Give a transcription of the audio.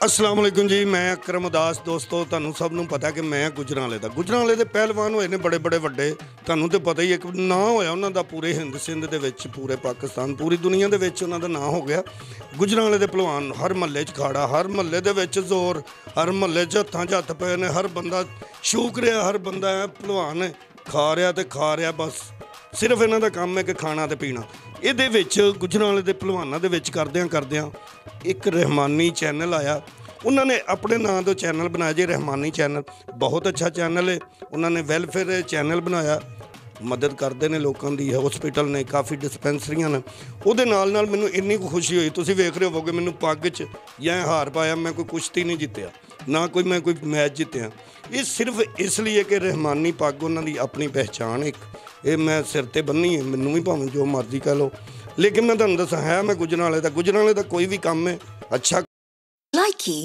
अस्सलाम वालेकुम जी। मैं अकरम उदास। दोस्तों ਤੁਹਾਨੂੰ ਸਭ ਨੂੰ ਪਤਾ ਕਿ ਮੈਂ ਗੁਜਰਾਂਵਾਲੇ ਦਾ ਗੁਜਰਾਂਵਾਲੇ ਦੇ ਪਹਿਲਵਾਨ ਹੋਏ ਨੇ ਬੜੇ ਬੜੇ ਵੱਡੇ। ਤੁਹਾਨੂੰ ਤੇ ਪਤਾ ਹੀ ਇੱਕ ਨਾਂ ਹੋਇਆ ਉਹਨਾਂ ਦਾ ਪੂਰੇ ਹਿੰਦ ਸਿੰਧ ਦੇ ਵਿੱਚ, ਪੂਰੇ ਪਾਕਿਸਤਾਨ, ਪੂਰੀ ਦੁਨੀਆ ਦੇ ਵਿੱਚ ਉਹਨਾਂ ਦਾ ਨਾਂ ਹੋ ਗਿਆ। ਗੁਜਰਾਂਵਾਲੇ ਦੇ ਪਹਿਲਵਾਨ ਹਰ ਮਹੱਲੇ 'ਚ ਖਾੜਾ, ਹਰ ਮਹੱਲੇ ਦੇ ਵਿੱਚ ਜ਼ੋਰ, ਹਰ ਮਹੱਲੇ 'ਚ ਹੱਥਾਂ 'ਚ ਹੱਥ ਪਏ ਨੇ। ਹਰ ਬੰਦਾ ਸ਼ੌਕ ਰਿਹਾ, ਹਰ ਬੰਦਾ ਪਹਿਲਵਾਨ ਖਾ ਰਿਹਾ ਤੇ ਖਾ ਰਿਹਾ। ਬਸ ਸਿਰਫ ਇਹਨਾਂ ਦਾ ਕੰਮ ਹੈ ਕਿ ਖਾਣਾ ਤੇ ਪੀਣਾ। ਇਹਦੇ ਵਿੱਚ ਗੁਜਰਾਂਵਾਲੇ ਦੇ ਪਹਿਲਵਾਨਾਂ ਦੇ ਵਿੱਚ ਕਰਦਿਆਂ ਇੱਕ ਰਹਿਮਾਨੀ ਚੈਨਲ ਆਇਆ। ਉਹਨਾਂ ਨੇ ਆਪਣੇ ਨਾਂ ਤੋਂ ਚੈਨਲ ਬਣਾਇਆ ਜੀ, ਰਹਿਮਾਨੀ ਚੈਨਲ। ਬਹੁਤ ਅੱਛਾ ਚੈਨਲ ਹੈ। ਉਹਨਾਂ ਨੇ ਵੈਲਫੇਅਰ ਚੈਨਲ ਬਣਾਇਆ, ਮਦਦ ਕਰਦੇ ਨੇ ਲੋਕਾਂ ਦੀ। ਹੋਸਪਿਟਲ ਨੇ, ਕਾਫੀ ਡਿਸਪੈਂਸਰੀਆਂ ਨੇ। ਉਹਦੇ ਨਾਲ ਮੈਨੂੰ ਇੰਨੀ ਕੁ ਖੁਸ਼ੀ ਹੋਈ। ਤੁਸੀਂ ਵੇਖ ਰਹੇ ਹੋਵੋਗੇ ਮੈਨੂੰ ਪੱਗ 'ਚ ਜਾਂ ਹਾਰ ਪਾਇਆ। ਮੈਂ ਕੋਈ ਕੁਸ਼ਤੀ ਨਹੀਂ ਜਿੱਤਿਆ, ਨਾ ਮੈਂ ਕੋਈ ਮੈਚ ਜਿੱਤਿਆ। ਇਹ ਸਿਰਫ ਇਸ ਲਈ ਹੈ ਕਿ ਰਹਿਮਾਨੀ ਪੱਗ ਉਹਨਾਂ ਦੀ ਆਪਣੀ ਪਹਿਚਾਣ ਇੱਕ, ਇਹ ਮੈਂ ਸਿਰ 'ਤੇ ਬੰਨੀ ਹੈ। ਮੈਨੂੰ ਵੀ ਭਾਵੇਂ ਜੋ ਮਰਜ਼ੀ ਕਹਿ ਲਓ, ਲੇਕਿਨ ਮੈਂ ਤੁਹਾਨੂੰ ਦੱਸਾਂ ਹੈ ਮੈਂ ਗੁਜਰਾਂਵਾਲੇ ਦਾ। ਗੁਜਰਾਂਵਾਲੇ ਦਾ ਕੋਈ ਵੀ ਕੰਮ ਹੈ ਅੱਛਾ। Likey